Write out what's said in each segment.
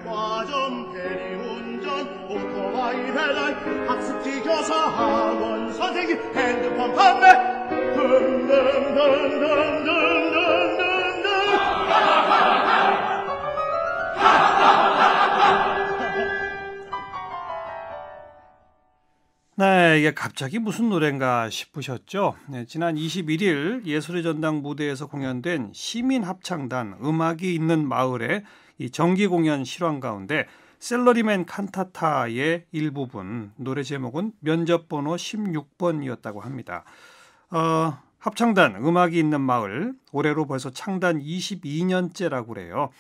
백화점 대리운전 오토바이 배달 학습지 교사 학원 선생님 핸드폰 판매 등등등등등등등등. 네, 이게 갑자기 무슨 노래인가 싶으셨죠? 네, 지난 21일 예술의 전당 무대에서 공연된 시민합창단 음악이 있는 마을의 이 정기 공연 실황 가운데 셀러리맨 칸타타의 일부분, 노래 제목은 면접번호 16번이었다고 합니다. 합창단 음악이 있는 마을, 올해로 벌써 창단 22년째라고 그래요.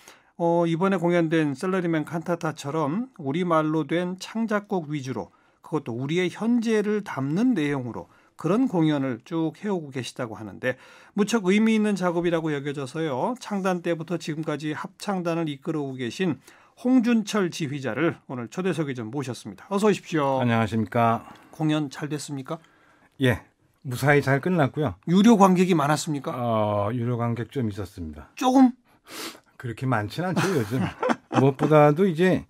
이번에 공연된 셀러리맨 칸타타처럼 우리말로 된 창작곡 위주로 그것도 우리의 현재를 담는 내용으로 그런 공연을 쭉 해오고 계시다고 하는데 무척 의미 있는 작업이라고 여겨져서요. 창단 때부터 지금까지 합창단을 이끌어오고 계신 홍준철 지휘자를 오늘 초대석에 좀 모셨습니다. 어서 오십시오. 안녕하십니까. 공연 잘 됐습니까? 예, 무사히 잘 끝났고요. 유료 관객이 많았습니까? 유료 관객 좀 있었습니다. 조금? 그렇게 많지는 않죠, 요즘. 무엇보다도 이제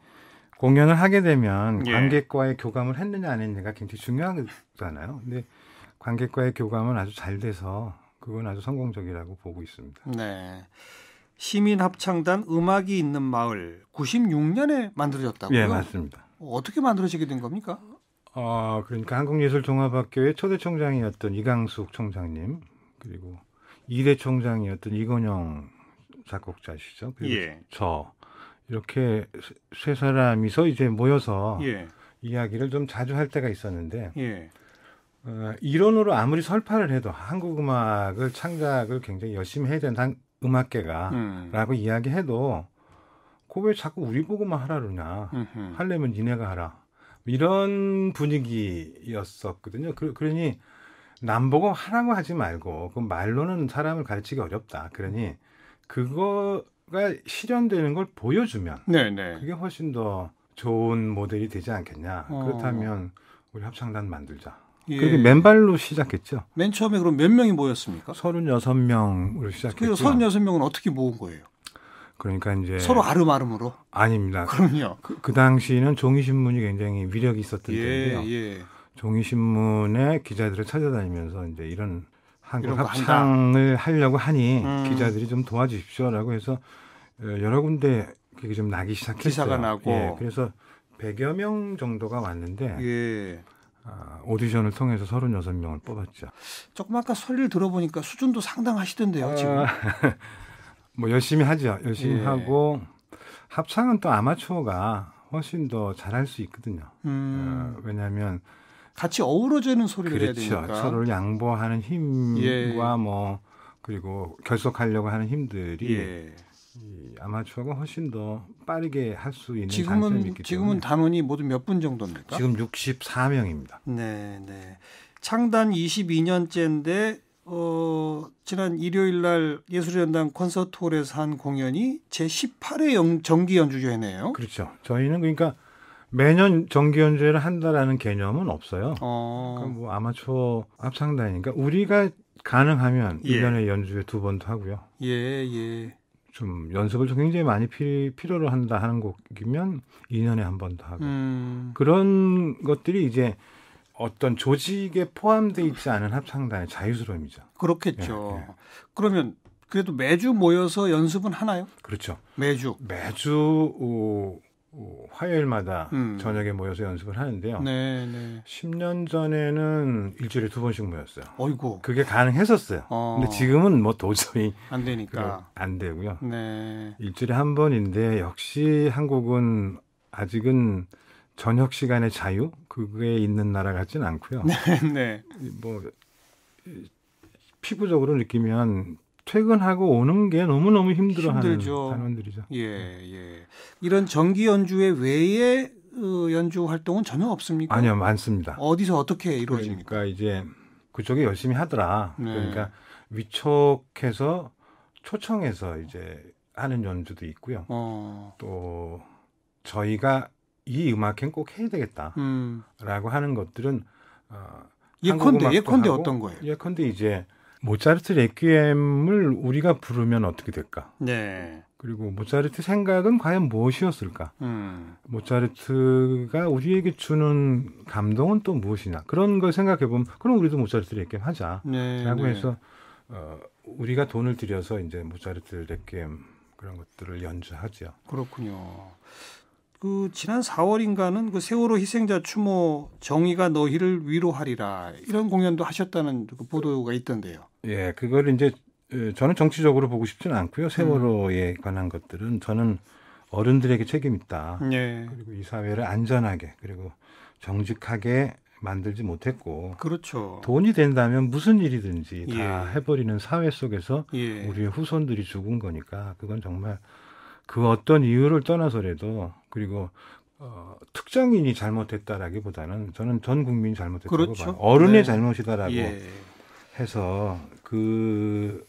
공연을 하게 되면 관객과의 교감을 했느냐 안 했느냐가 굉장히 중요하잖아요. 근데 관객과의 교감은 아주 잘 돼서 그건 아주 성공적이라고 보고 있습니다. 네. 시민합창단 음악이 있는 마을 96년에 만들어졌다고요? 예, 맞습니다. 어떻게 만들어지게 된 겁니까? 그러니까 한국예술종합학교의 초대 총장이었던 이강숙 총장님 그리고 2대 총장이었던 이건영 작곡자시죠. 그리고 저 이렇게 세 사람이서 이제 모여서 이야기를 좀 자주 할 때가 있었는데 이론으로 아무리 설파를 해도 한국 음악을 창작을 굉장히 열심히 해야 된다 음악계가라고 이야기해도 그거 왜 자꾸 우리 보고만 하라 그러냐 하려면 니네가 하라 이런 분위기였었거든요. 그러니 남 보고 하라고 하지 말고 그 말로는 사람을 가르치기 어렵다. 그러니 그거가 실현되는 걸 보여주면 그게 훨씬 더 좋은 모델이 되지 않겠냐. 그렇다면 우리 합창단 만들자. 그렇게 맨발로 시작했죠. 맨 처음에 그럼 몇 명이 모였습니까? 36명으로 시작했죠. 그 36명은 어떻게 모은 거예요? 그러니까 이제 서로 아름아름으로? 아닙니다. 그럼요. 그 당시는 종이신문이 굉장히 위력이 있었던 때인데요. 종이신문에 기자들을 찾아다니면서 이제 이런 한국 합창을 하려고 하니 기자들이 좀 도와주십시오라고 해서 여러 군데 그게 좀 나기 시작했어요. 기사가 나고. 그래서 100여 명 정도가 왔는데 오디션을 통해서 36명을 뽑았죠. 조금 아까 소리를 들어보니까 수준도 상당하시던데요. 지금. 뭐 열심히 하죠. 열심히 하고 합창은 또 아마추어가 훨씬 더 잘할 수 있거든요. 왜냐하면 같이 어우러지는 소리를 해야 되니까. 서로를 양보하는 힘과 뭐 그리고 결속하려고 하는 힘들이 이 아마추어가 훨씬 더 빠르게 할 수 있는 장점이 있기 때문에. 지금은 단원이 모두 몇 분 정도입니까? 지금 64명입니다. 네. 창단 22년째인데 지난 일요일 날 예술의 전당 콘서트홀에서 한 공연이 제18회 정기 연주회네요. 그렇죠. 저희는 그러니까 매년 정기 연주회를 한다라는 개념은 없어요. 그러니까 뭐 아마추어 합창단이니까 우리가 가능하면 1년에 연주회 2번도 하고요. 좀 연습을 좀 굉장히 많이 필요로 한다 하는 곡이면 2년에 한 번도 하고 그런 것들이 이제 어떤 조직에 포함되어 있지 않은 합창단의 자유스러움이죠. 그렇겠죠. 그러면 그래도 매주 모여서 연습은 하나요? 그렇죠. 매주 화요일마다 저녁에 모여서 연습을 하는데요. 10년 전에는 일주일에 2번씩 모였어요. 어이구. 그게 가능했었어요. 근데 지금은 뭐 도저히 안 되니까 안 되고요. 일주일에 한 번인데 역시 한국은 아직은 저녁 시간의 자유 그게 있는 나라 같지는 않고요. 뭐 피부적으로 느끼면 퇴근하고 오는 게 너무너무 힘들어하는 단원들이죠. 이런 정기 연주회 외에 연주 활동은 전혀 없습니까? 아니요, 많습니다. 어디서 어떻게 이루어집니까? 그러니까 이제 그쪽에 열심히 하더라. 그러니까 위촉해서 초청해서 이제 하는 연주도 있고요. 또 저희가 이 음악회는 꼭 해야 되겠다라고 하는 것들은 예컨대 어떤 거예요? 예컨대 이제 모차르트 레퀴엠을 우리가 부르면 어떻게 될까? 네. 그리고 모차르트 생각은 과연 무엇이었을까? 모차르트가 우리에게 주는 감동은 또 무엇이냐? 그런 걸 생각해 보면 그럼 우리도 모차르트 레퀴엠 하자라고 네, 해서 우리가 돈을 들여서 이제 모차르트 레퀴엠 그런 것들을 연주하죠. 그렇군요. 그 지난 4월인가는 그 세월호 희생자 추모 정의가 너희를 위로하리라 이런 공연도 하셨다는 그 보도가 있던데요. 예, 그걸 이제 저는 정치적으로 보고 싶지는 않고요. 세월호에 관한 것들은 저는 어른들에게 책임 있다. 네. 그리고 이 사회를 안전하게 그리고 정직하게 만들지 못했고, 그렇죠. 돈이 된다면 무슨 일이든지 예. 다 해버리는 사회 속에서 예. 우리의 후손들이 죽은 거니까 그건 정말 그 어떤 이유를 떠나서라도 그리고 특정인이 잘못했다라기보다는 저는 전 국민이 잘못했다고 그렇죠. 봐요. 어른의 네. 잘못이다라고 예. 해서 그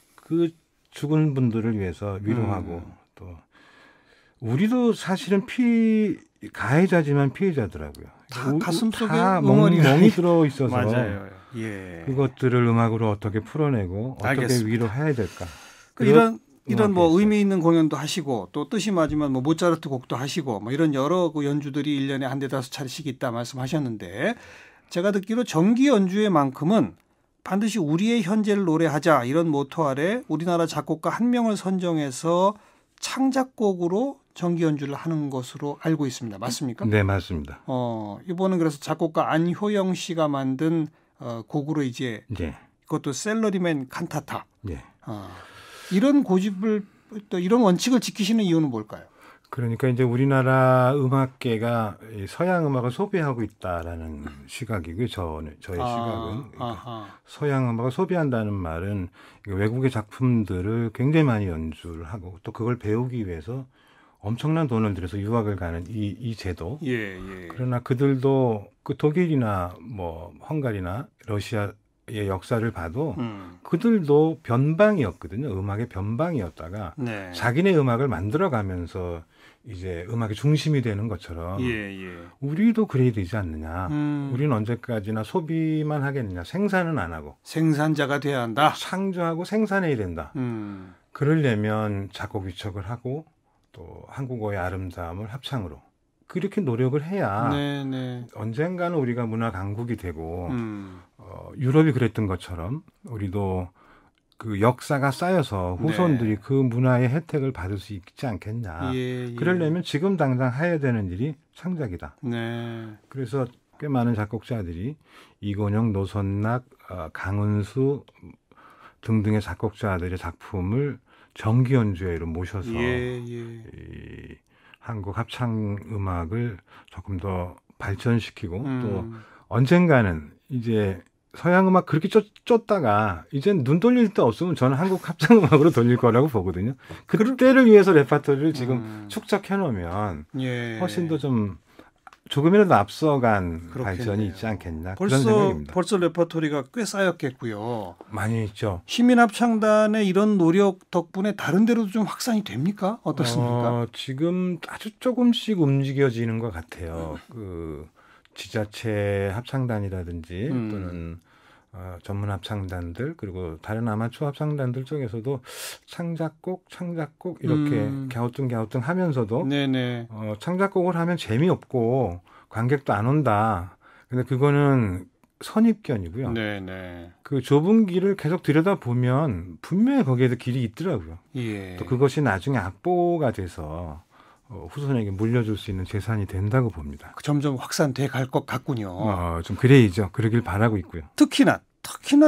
죽은 분들을 위해서 위로하고 또 우리도 사실은 가해자지만 피해자더라고요. 다 가슴속에 다 응어리가 멍이 들어 있어서 맞아요. 예. 그것들을 음악으로 어떻게 풀어내고 어떻게 알겠습니다. 위로해야 될까? 이런 뭐 의미 있는 공연도 하시고 또 뜻이 맞으면 뭐 모차르트 곡도 하시고 뭐 이런 여러 그 연주들이 1년에 한 대다섯 차례씩 있다 말씀하셨는데 제가 듣기로 정기 연주회만큼은 반드시 우리의 현재를 노래하자 이런 모토 아래 우리나라 작곡가 한 명을 선정해서 창작곡으로 정기 연주를 하는 것으로 알고 있습니다. 맞습니까? 네, 맞습니다. 이번은 그래서 작곡가 안효영 씨가 만든 곡으로 이제 네. 그것도 셀러리맨 칸타타. 네. 이런 고집을 또 이런 원칙을 지키시는 이유는 뭘까요? 그러니까 이제 우리나라 음악계가 서양 음악을 소비하고 있다라는 시각이고요. 저의 시각은 그러니까 서양 음악을 소비한다는 말은 외국의 작품들을 굉장히 많이 연주를 하고 또 그걸 배우기 위해서 엄청난 돈을 들여서 유학을 가는 이 제도. 예. 그러나 그들도 그 독일이나 뭐 헝가리나 러시아의 역사를 봐도 그들도 변방이었거든요. 음악의 변방이었다가 네. 자기네 음악을 만들어가면서 이제 음악의 중심이 되는 것처럼 우리도 그래야 되지 않느냐. 우리는 언제까지나 소비만 하겠느냐. 생산은 안 하고. 생산자가 돼야 한다. 창조하고 생산해야 된다. 그러려면 작곡 위촉을 하고 또 한국어의 아름다움을 합창으로 그렇게 노력을 해야 언젠가는 우리가 문화 강국이 되고 유럽이 그랬던 것처럼 우리도 그 역사가 쌓여서 후손들이 그 문화의 혜택을 받을 수 있지 않겠냐. 그러려면 지금 당장 해야 되는 일이 창작이다. 그래서 꽤 많은 작곡자들이 이건영, 노선락, 강은수 등등의 작곡자들의 작품을 정기 연주회로 모셔서 이 한국 합창 음악을 조금 더 발전시키고 또 언젠가는 이제 서양 음악 그렇게 쫓다가 이젠 눈 돌릴 데 없으면 저는 한국 합창 음악으로 돌릴 거라고 보거든요. 그때를 위해서 레파토리를 지금 축적해 놓으면 훨씬 더 좀 조금이라도 앞서간 그렇겠네요. 발전이 있지 않겠나 그런 생각입니다. 벌써 레퍼토리가 꽤 쌓였겠고요. 많이 있죠. 시민합창단의 이런 노력 덕분에 다른 데로도 좀 확산이 됩니까? 어떻습니까? 지금 아주 조금씩 움직여지는 것 같아요. 그 지자체 합창단이라든지 또는 전문 합창단들 그리고 다른 아마추어 합창단들 쪽에서도 창작곡 이렇게 갸우뚱 하면서도 창작곡을 하면 재미없고 관객도 안 온다. 근데 그거는 선입견이고요. 그 좁은 길을 계속 들여다보면 분명히 거기에도 길이 있더라고요. 또 그것이 나중에 악보가 돼서 후손에게 물려줄 수 있는 재산이 된다고 봅니다. 점점 확산돼 갈 것 같군요. 좀 그래야죠. 그러길 바라고 있고요. 특히나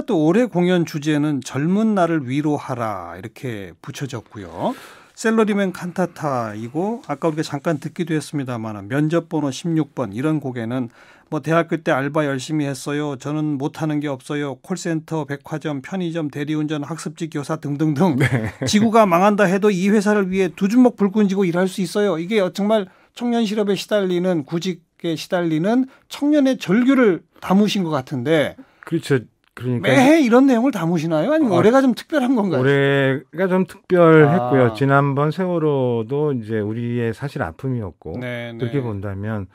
또 올해 공연 주제는 젊은 나를 위로하라 이렇게 붙여졌고요. 셀러리맨 칸타타이고 아까 우리가 잠깐 듣기도 했습니다만 면접 번호 16번 이런 곡에는 뭐 대학교 때 알바 열심히 했어요. 저는 못하는 게 없어요. 콜센터, 백화점, 편의점, 대리운전, 학습지 교사 등등등. 지구가 망한다 해도 이 회사를 위해 두 주먹 불끈 쥐고 일할 수 있어요. 이게 정말 청년 실업에 시달리는 구직에 시달리는 청년의 절규를 담으신 것 같은데. 그렇죠. 그러니까 매해 이런 내용을 담으시나요? 아니면 올해가 좀 특별한 건가요? 올해가 좀 특별했고요. 지난번 세월호도 이제 우리의 사실 아픔이었고 그렇게 본다면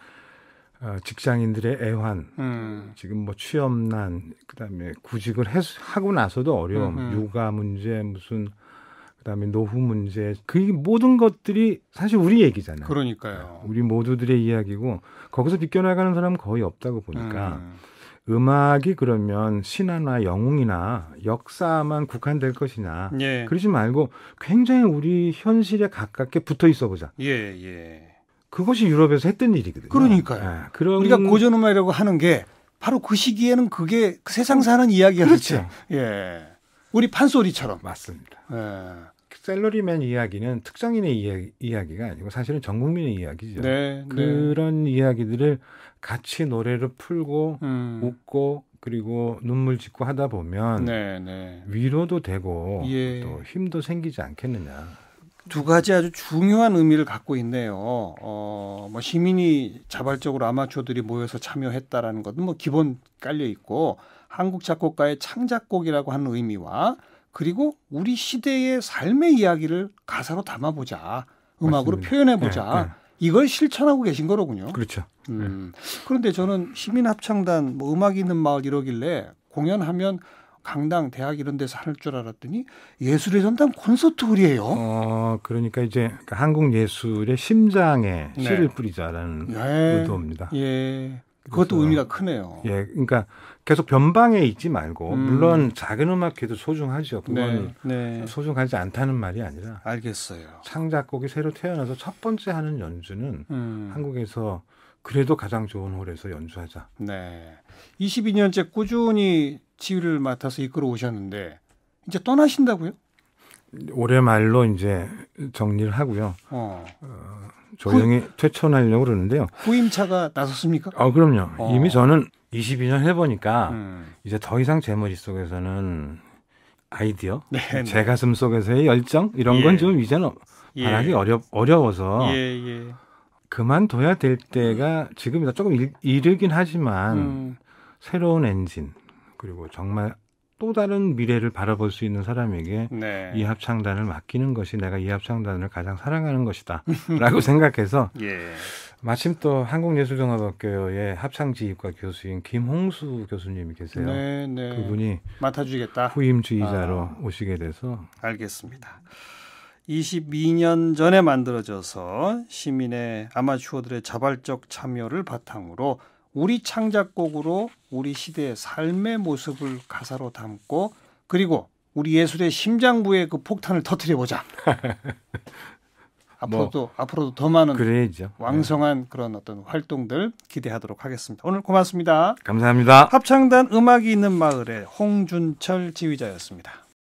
직장인들의 애환, 지금 뭐 취업난, 그다음에 구직을 하고 나서도 어려움, 육아 문제, 무슨 그다음에 노후 문제, 그 모든 것들이 사실 우리 얘기잖아요. 그러니까요. 우리 모두들의 이야기고 거기서 비껴나가는 사람은 거의 없다고 보니까 음악이 그러면 신화나 영웅이나 역사만 국한될 것이냐. 예. 그러지 말고 굉장히 우리 현실에 가깝게 붙어 있어 보자. 예, 예. 그것이 유럽에서 했던 일이거든요. 그러니까요. 우리가 고전음악이라고 하는 게 바로 그 시기에는 그게 세상 사는 이야기였죠. 그렇죠. 예. 우리 판소리처럼. 맞습니다. 예. 샐러리맨 이야기는 특정인의 이야기가 아니고 사실은 전 국민의 이야기죠. 네, 그런 이야기들을 같이 노래를 풀고 웃고 그리고 눈물 짓고 하다 보면 위로도 되고 예. 또 힘도 생기지 않겠느냐. 두 가지 아주 중요한 의미를 갖고 있네요. 뭐 시민이 자발적으로 아마추어들이 모여서 참여했다라는 것은 뭐 기본 깔려 있고 한국 작곡가의 창작곡이라고 하는 의미와 그리고 우리 시대의 삶의 이야기를 가사로 담아보자. 음악으로 맞습니다. 표현해보자. 이걸 실천하고 계신 거로군요. 그렇죠. 그런데 저는 시민합창단, 뭐 음악이 있는 마을 이러길래 공연하면 강당, 대학 이런 데서 할 줄 알았더니 예술의 전당 콘서트홀이에요. 그러니까 이제 한국 예술의 심장에 씨를 뿌리자라는 의도입니다. 예. 그것도 의미가 크네요. 예, 그러니까 계속 변방에 있지 말고 물론 작은 음악회도 소중하죠. 그건 소중하지 않다는 말이 아니라. 알겠어요. 창작곡이 새로 태어나서 첫 번째 하는 연주는 한국에서 그래도 가장 좋은 홀에서 연주하자. 네. 22년째 꾸준히 지휘를 맡아서 이끌어 오셨는데 이제 떠나신다고요? 올해 말로 이제 정리를 하고요. 조용히 퇴촌하려고 그러는데요. 후임차가 나섰습니까? 그럼요. 이미 저는 22년 해보니까 이제 더 이상 제 머릿속에서는 아이디어, 제 가슴 속에서의 열정 이런 건 좀 이제는 바라기 어려워서 그만둬야 될 때가 지금이다. 조금 이르긴 하지만 새로운 엔진 그리고 정말 또 다른 미래를 바라볼 수 있는 사람에게 이 합창단을 맡기는 것이 내가 이 합창단을 가장 사랑하는 것이다 라고 생각해서 마침 또 한국예술종합학교의 합창지휘과 교수인 김홍수 교수님이 계세요. 그분이 맡아주겠다. 후임 지휘자로 오시게 돼서. 알겠습니다. 22년 전에 만들어져서 시민의 아마추어들의 자발적 참여를 바탕으로 우리 창작곡으로 우리 시대의 삶의 모습을 가사로 담고 그리고 우리 예술의 심장부의 그 폭탄을 터뜨려보자. 앞으로도 더 많은 그래야죠. 왕성한 그런 어떤 활동들 기대하도록 하겠습니다. 오늘 고맙습니다. 감사합니다. 합창단 음악이 있는 마을의 홍준철 지휘자였습니다.